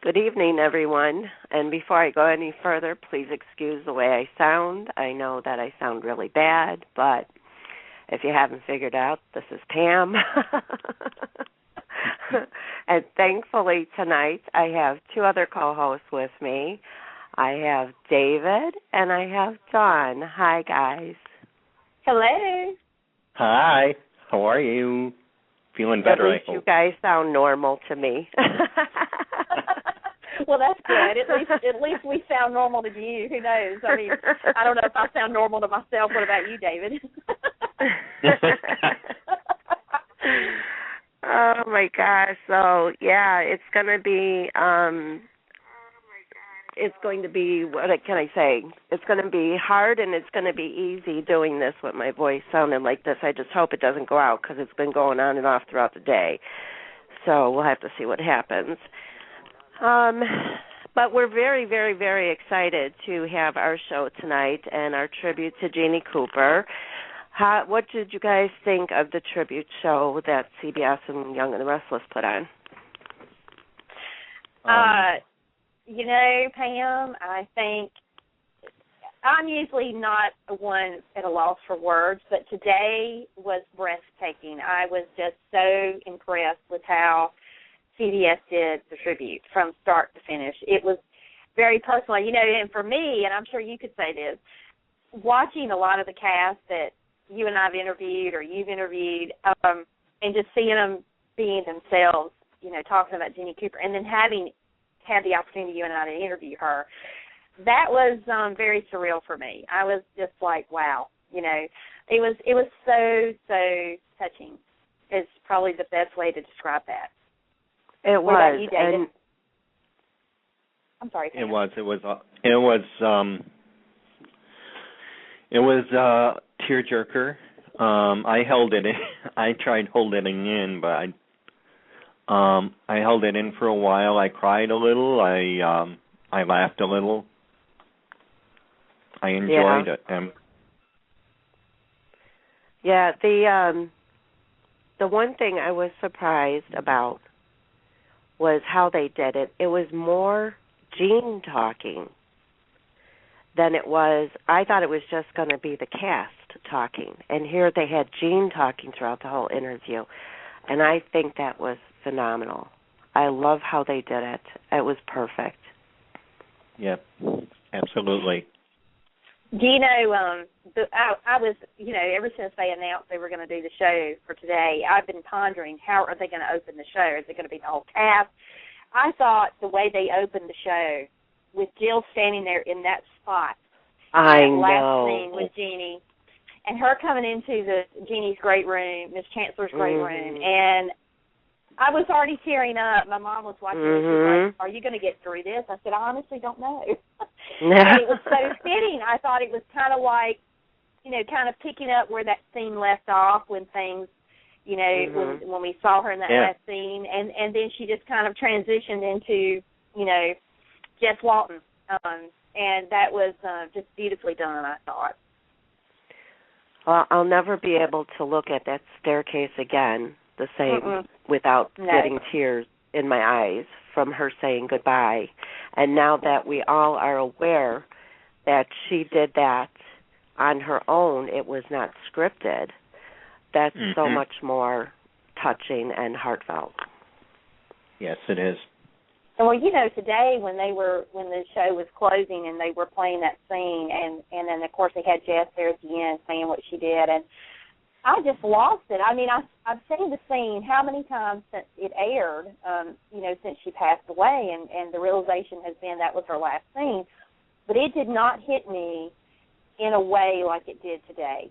Good evening, everyone. And before I go any further, please excuse the way I sound. I know that I sound really bad, but if you haven't figured out, this is Pam. And thankfully tonight I have two other co-hosts with me. I have David and I have Dawn. Hi, guys. Hello. Hi. How are you? Feeling better, I hope. You guys sound normal to me. Well, that's good. At least we sound normal to you. Who knows? I mean, I don't know if I sound normal to myself. What about you, David? Oh my gosh! So yeah, it's going to be. It's going to be. What can I say? It's going to be hard, and it's going to be easy doing this with my voice sounding like this. I just hope it doesn't go out because it's been going on and off throughout the day. So we'll have to see what happens. But we're very, very, very excited to have our show tonight and our tribute to Jeanne Cooper. What did you guys think of the tribute show that CBS and Young-and-the-Restless put on? Pam, I think I'm usually not one at a loss for words, but today was breathtaking. I was just so impressed with how CBS did the tribute from start to finish. It was very personal, and for me, and I'm sure you could say this, watching a lot of the cast that you and I have interviewed or you've interviewed, and just seeing them being themselves, talking about Jeanne Cooper, and then having had the opportunity, you and I, to interview her, that was very surreal for me. I was just like, wow, it was so touching. Is probably the best way to describe that. It what was. About you, David? And I'm sorry. Pam. It was a tearjerker. I held it in. I tried holding it in, but I held it in for a while. I cried a little. I laughed a little. I enjoyed it. Yeah, the one thing I was surprised about was how they did it. It was more Jeanne talking than it was. I thought it was just going to be the cast talking, and here they had Jeanne talking throughout the whole interview, and I think that was phenomenal. I love how they did it. It was perfect. Yep, absolutely. Do you know, I was, ever since they announced they were going to do the show for today, I've been pondering, how are they going to open the show? Is it going to be the whole cast? I thought the way they opened the show, with Jill standing there in that spot, that last scene with Jeanne, and her coming into Jeannie's great room, Miss Chancellor's great room, and I was already tearing up. My mom was watching me. She was like, are you going to get through this? I said, I honestly don't know. And it was so fitting. I thought it was kind of like, kind of picking up where that scene left off when things, when we saw her in that last scene. And then she just kind of transitioned into, Jess Walton. And that was just beautifully done, I thought. Well, I'll never be able to look at that staircase again the same without getting tears in my eyes from her saying goodbye. And now that we all are aware that she did that on her own, it was not scripted, that's so much more touching and heartfelt. Yes, it is. And well, today when the show was closing and they were playing that scene, and then of course they had Jess there at the end saying what she did, and I just lost it. I mean, I've seen the scene how many times since it aired, since she passed away, and the realization has been that was her last scene. But it did not hit me in a way like it did today.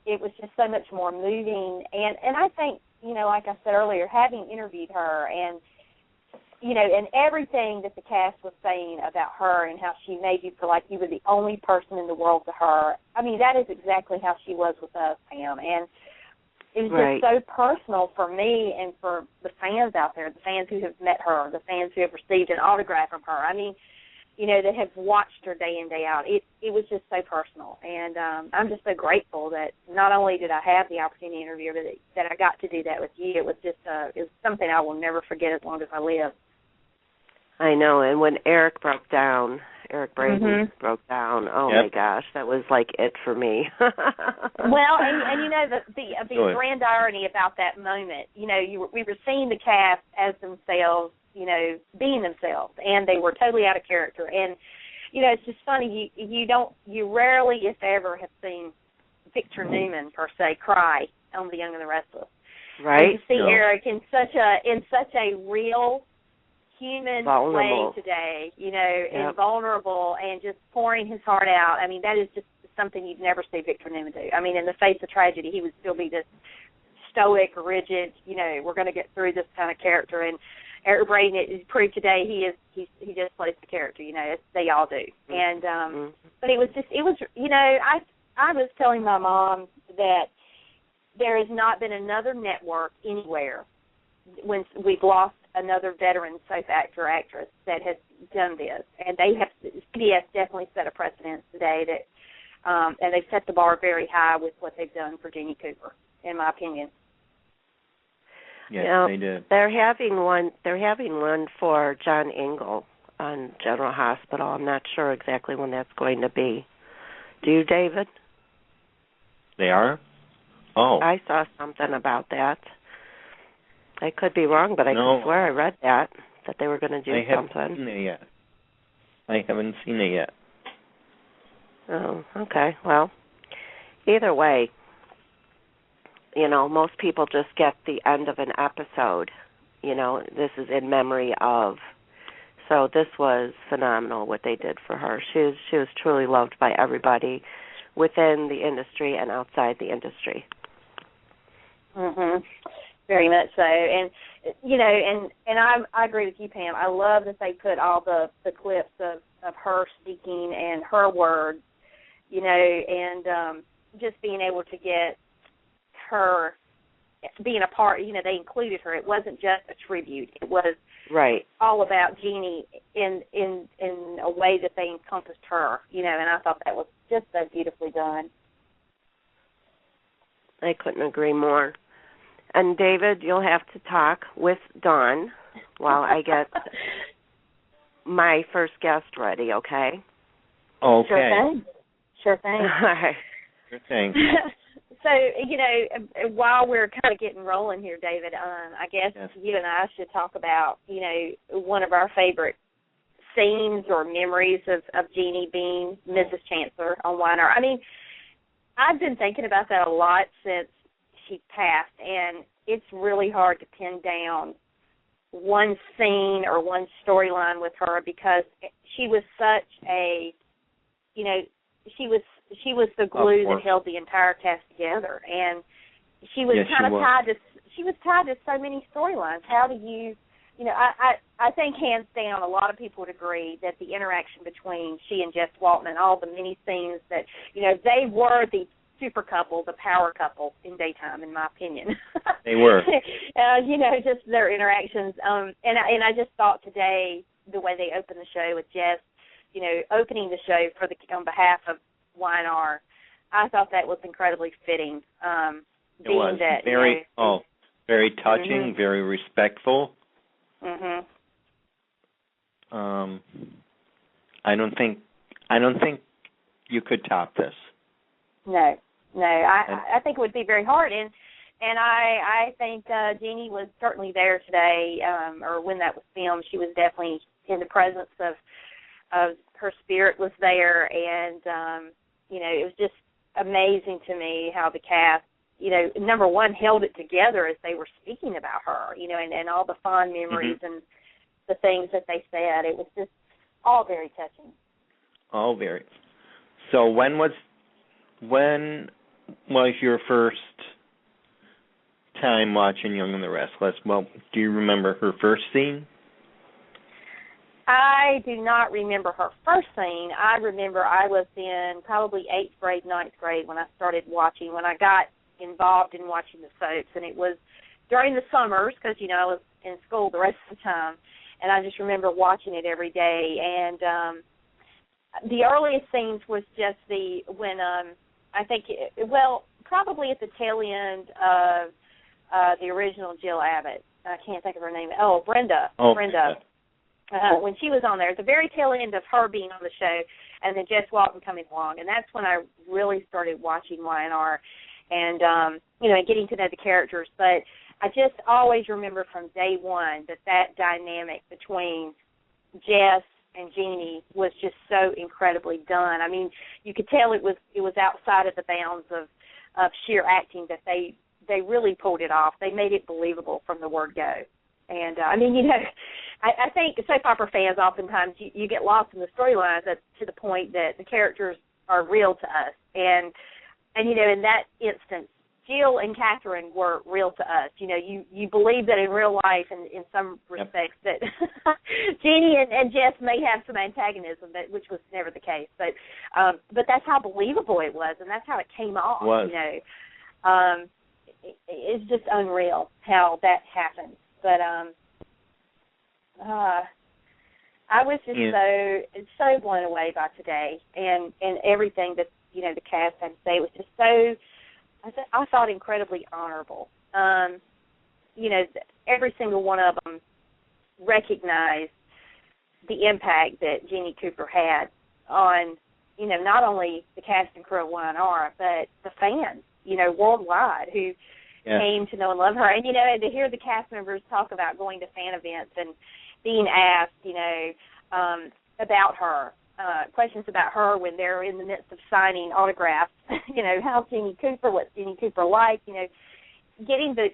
It was just so much more moving. And I think, like I said earlier, having interviewed her and everything that the cast was saying about her and how she made you feel like you were the only person in the world to her, I mean, that is exactly how she was with us, Pam. And it was just so personal for me and for the fans out there, the fans who have met her, the fans who have received an autograph from her. I mean, that have watched her day in, day out. It was just so personal. And I'm just so grateful that not only did I have the opportunity to interview her, but that I got to do that with you. It was just it was something I will never forget as long as I live. I know, and when Eric Braden broke down, oh my gosh, that was like it for me. Well, and you know, the grand irony about that moment, you know, we were seeing the cast as themselves, you know, being themselves, and they were totally out of character. And, you know, it's just funny, you rarely, if ever, have seen Victor Newman, per se, cry on The Young and the Restless. Right. And to see Eric in such a real, human way today, you know, and vulnerable and just pouring his heart out. I mean, that is just something you'd never see Victor Newman do. I mean, in the face of tragedy, he would still be this stoic, rigid, you know, we're going to get through this kind of character. And Eric Braden, it proved today he just plays the character, you know, they all do. And but it was, you know, I was telling my mom that there has not been another network anywhere when we've lost another veteran soap actor or actress that has done this, and CBS definitely set a precedent today that, and they've set the bar very high with what they've done for Jeanne Cooper, in my opinion. Yes, they did. They're having one for John Engel on General Hospital. I'm not sure exactly when that's going to be. Do you, David? They are? Oh. I saw something about that. I could be wrong, but I could swear I read that they were going to do something. I haven't seen it yet. I haven't seen it yet. Oh, okay. Well, either way, you know, most people just get the end of an episode. You know, this is in memory of. So this was phenomenal what they did for her. She was truly loved by everybody within the industry and outside the industry. Mhm. Very much so, and you know, and I agree with you, Pam. I love that they put all the clips of her speaking and her words, you know, and just being able to get her being a part. You know, they included her. It wasn't just a tribute. It was all about Jeannie in a way that they encompassed her. You know, and I thought that was just so beautifully done. I couldn't agree more. And, David, you'll have to talk with Dawn while I get my first guest ready, okay? Okay. Sure thing. All right. Sure thing. So, you know, while we're kind of getting rolling here, David, I guess you and I should talk about, you know, one of our favorite scenes or memories of Jeannie being Mrs. Chancellor on Weiner. I mean, I've been thinking about that a lot since she passed, and it's really hard to pin down one scene or one storyline with her because she was such a, you know, she was the glue that held the entire cast together, and she was tied to so many storylines. How do you know, I think hands down a lot of people would agree that the interaction between she and Jess Waltman, all the many scenes that, you know, they were the super couple, the power couple in daytime, in my opinion. They were. You know, just their interactions. And I just thought today, the way they opened the show with Jess, you know, opening the show on behalf of YNR, I thought that was incredibly fitting. It was very, very touching, very respectful. Mhm. I don't think you could top this. No. I think it would be very hard, and I think Jeannie was certainly there today, or when that was filmed, she was definitely in the presence of her spirit was there, and you know, it was just amazing to me how the cast, you know, number one, held it together as they were speaking about her, you know, and all the fond memories and the things that they said. It was just all very touching. All very. So when was your first time watching Young and the Restless? Well, do you remember her first scene? I do not remember her first scene. I remember I was in probably 8th grade, 9th grade when I started watching, when I got involved in watching the soaps, and it was during the summers because, you know, I was in school the rest of the time, and I just remember watching it every day. And the earliest scenes was just I think, probably at the tail end of the original Jill Abbott. I can't think of her name. Brenda. when she was on there, at the very tail end of her being on the show, and then Jess Walton coming along, and that's when I really started watching Y&R and getting to know the characters. But I just always remember from day one that dynamic between Jess and Jeannie was just so incredibly done. I mean, you could tell it was outside of the bounds of sheer acting, that they really pulled it off. They made it believable from the word go. And, I think soap opera fans oftentimes, you get lost in the storylines to the point that the characters are real to us. And in that instance, Jill and Catherine were real to us. You believe that in real life, and in some respects, that Jeannie and Jess may have some antagonism, which was never the case. But that's how believable it was, and that's how it came off. It's just unreal how that happened. But I was just so blown away by today and everything that the cast had to say. It was just so. I thought incredibly honorable. Every single one of them recognized the impact that Jeanne Cooper had on, not only the cast and crew of Y&R, but the fans, worldwide who came to know and love her. And, and to hear the cast members talk about going to fan events and being asked, about her. Questions about her when they're in the midst of signing autographs. How's Jeanne Cooper? What's Jeanne Cooper like? Getting the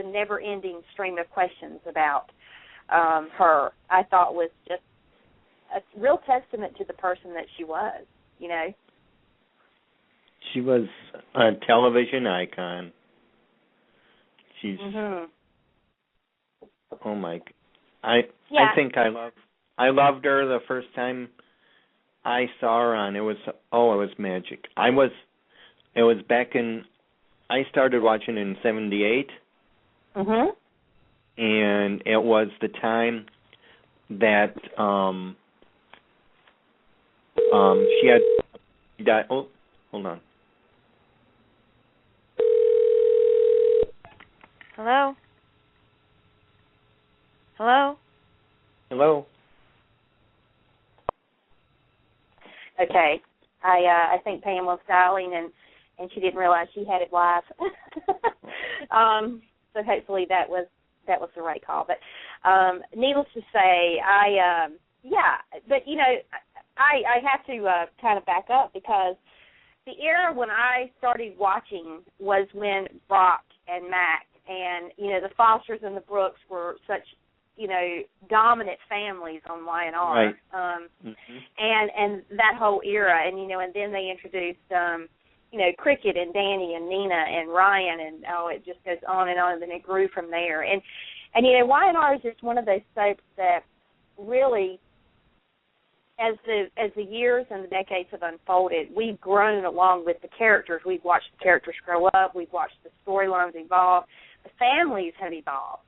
never-ending stream of questions about her, I thought was just a real testament to the person that she was. She was a television icon. She's oh my! I think I loved her the first time I saw her on. It was magic. It was back in. I started watching in '78, and it was the time that she had died. Oh, hold on. Hello. Hello. Hello. Okay, I think Pam was dialing and she didn't realize she had it live. So hopefully that was the right call. But needless to say, I have to kind of back up, because the era when I started watching was when Brock and Mac and the Fosters and the Brooks were such dominant families on Y&R, and that whole era, and and then they introduced Cricket and Danny and Nina and Ryan, and it just goes on, and then it grew from there. And Y&R is just one of those soaps that really, as the years and the decades have unfolded, we've grown along with the characters. We've watched the characters grow up. We've watched the storylines evolve. The families have evolved.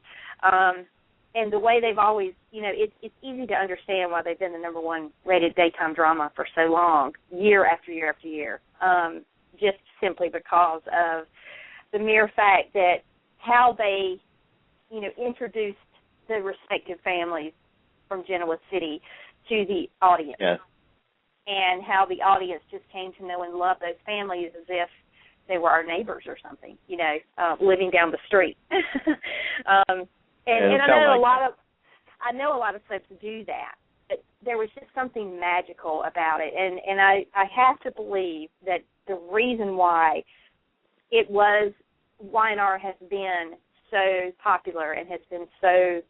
And the way they've always, it's easy to understand why they've been the number one rated daytime drama for so long, year after year after year, just simply because of the mere fact that how they, introduced the respective families from Genoa City to the audience, and how the audience just came to know and love those families as if they were our neighbors or something, living down the street. And I know I know a lot of soaps do that, but there was just something magical about it, and I have to believe that the reason why it was Y&R has been so popular and has been so